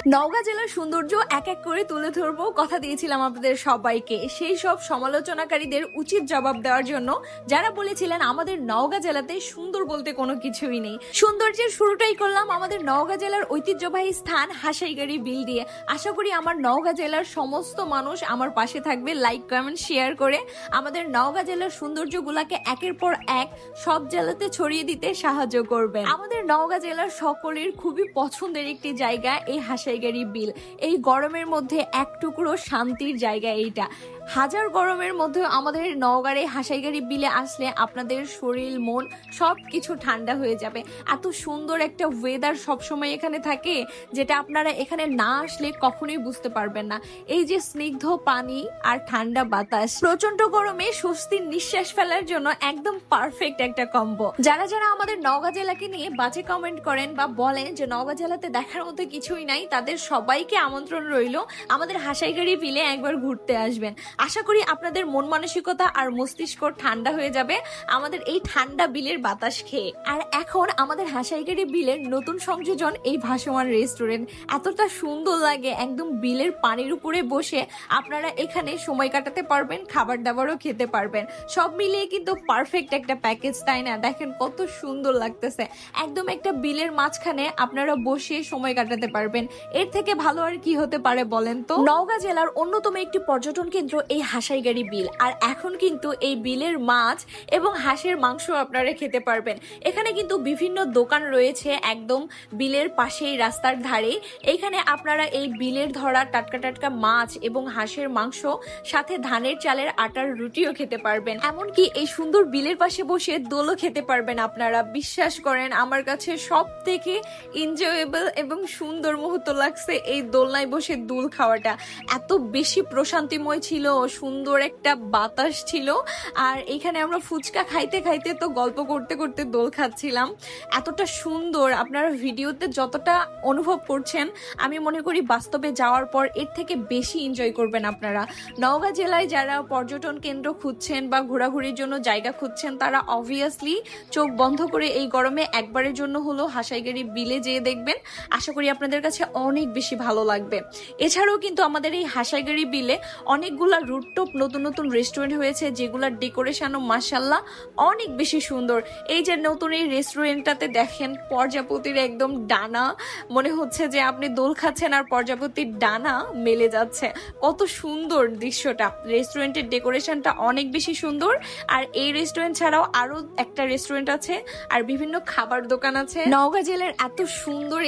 নওগাঁ জেলার সৌন্দর্য এক এক করে তুলে ধরবো, কথা দিয়েছিলাম আপনাদের সবাইকে। সেই সব সমালোচনাকারীদের উচিত জবাব দেওয়ার জন্য যারা বলেছিলেন আমাদের নওগাঁ জেলাতে সুন্দর বলতে কোনো কিছুই নেই। সৌন্দর্যের শুরুটাই করলাম আমাদের নওগাঁ জেলার ঐতিহ্যবাহী স্থান হাসাইগাড়ি বিল দিয়ে। আশা করি আমার নওগাঁ জেলার সমস্ত মানুষ আমার পাশে থাকবে, লাইক কমেন্ট শেয়ার করে আমাদের নওগাঁ জেলার সৌন্দর্যগুলাকে একের পর এক সব জেলাতে ছড়িয়ে দিতে সাহায্য করবেন। আমাদের নওগাঁ জেলার সকলের খুবই পছন্দের একটি জায়গা এই হাসাইগাড়ি বিল। এই গরমের মধ্যে এক টুকরো শান্তির জায়গা এইটা। হাজার গরমের মধ্যে আমাদের নওগাঁর এই হাসাইগাড়ি বিলে আসলে আপনাদের শরীর মন সব কিছু ঠান্ডা হয়ে যাবে। এত সুন্দর একটা ওয়েদার সবসময় এখানে থাকে, যেটা আপনারা এখানে না আসলে কখনোই বুঝতে পারবেন না। এই যে স্নিগ্ধ পানি আর ঠান্ডা বাতাস, প্রচন্ড গরমে স্বস্তির নিঃশ্বাস ফেলার জন্য একদম পারফেক্ট একটা কম্বো। যারা যারা আমাদের নওগাঁ জেলাকে নিয়ে বাজে কমেন্ট করেন বা বলেন যে নওগাঁ জেলাতে দেখার মতো কিছুই নাই, তাদের সবাইকে আমন্ত্রণ রইল আমাদের হাসাইগাড়ি বিলে একবার ঘুরতে আসবেন। আশা করি আপনাদের মন মানসিকতা আর মস্তিষ্ক ঠান্ডা হয়ে যাবে আমাদের এই ঠান্ডা বিলের বাতাস খেয়ে। আর এখন আমাদের হাসাইগাড়ি বিলের নতুন সংযোজন এই ভাসমান রেস্টুরেন্ট। এতটা সুন্দর লাগে, একদম বিলের পানির উপরে বসে আপনারা এখানে সময় কাটাতে পারবেন, খাবার দাবারও খেতে পারবেন। সব মিলিয়ে কিন্তু পারফেক্ট একটা প্যাকেজ, তাই না? দেখেন কত সুন্দর লাগতেছে। একদম একটা বিলের মাঝখানে আপনারা বসে সময় কাটাতে পারবেন। এর থেকে ভালো আর কি হতে পারে বলেন তো? নওগাঁ জেলার অন্যতম একটি পর্যটন কেন্দ্র এই হাসাইগাড়ি বিল। আর এখন কিন্তু এই বিলের মাছ এবং হাঁসের মাংস আপনারা খেতে পারবেন। এখানে কিন্তু বিভিন্ন দোকান রয়েছে একদম বিলের পাশেই, রাস্তার ধারে। এখানে আপনারা এই বিলের ধরা টাটকা টাটকা মাছ এবং হাঁসের মাংস, সাথে ধানের চালের আটার রুটিও খেতে পারবেন। এমনকি এই সুন্দর বিলের পাশে বসে দোলও খেতে পারবেন আপনারা। বিশ্বাস করেন, আমার কাছে সব থেকে এনজয়েবল এবং সুন্দর মুহূর্ত লাগছে এই দোলনায় বসে দোল খাওয়াটা। এত বেশি প্রশান্তিময় ছিল, সুন্দর একটা বাতাস ছিল। আর এখানে আমরা ফুচকা খাইতে খাইতে তো গল্প করতে করতে দোল খাচ্ছিলাম। এতটা সুন্দর, আপনারা ভিডিওতে যতটা অনুভব করছেন আমি মনে করি বাস্তবে যাওয়ার পর এর থেকে বেশি এনজয় করবেন আপনারা। নওগাঁ জেলায় যারা পর্যটন কেন্দ্র খুঁজছেন বা ঘোরাঘুরির জন্য জায়গা খুঁজছেন, তারা অবভিয়াসলি চোখ বন্ধ করে এই গরমে একবারের জন্য হলো হাসাইগাড়ি বিলে যেয়ে দেখবেন। আশা করি আপনাদের কাছে অনেক বেশি ভালো লাগবে। এছাড়াও কিন্তু আমাদের এই হাসাইগাড়ি বিলে অনেকগুলা রুটটপ নতুন নতুন রেস্টুরেন্ট হয়েছে, যেগুলোর ডেকোরেশনও মাশাআল্লাহ অনেক বেশি সুন্দর। এই যে নতুন এই রেস্টুরেন্টটাতে দেখেন প্রজাপতির একদম ডানা, মনে হচ্ছে যে আপনি দোল খাচ্ছেন আর প্রজাপতির ডানা মেলে যাচ্ছে। কত সুন্দর দৃশ্যটা। রেস্টুরেন্টের ডেকোরেশনটা অনেক বেশি সুন্দর। আর এই রেস্টুরেন্ট ছাড়াও আরো একটা রেস্টুরেন্ট আছে আর বিভিন্ন খাবার দোকান আছে। নওগাঁ জেলার এত সুন্দর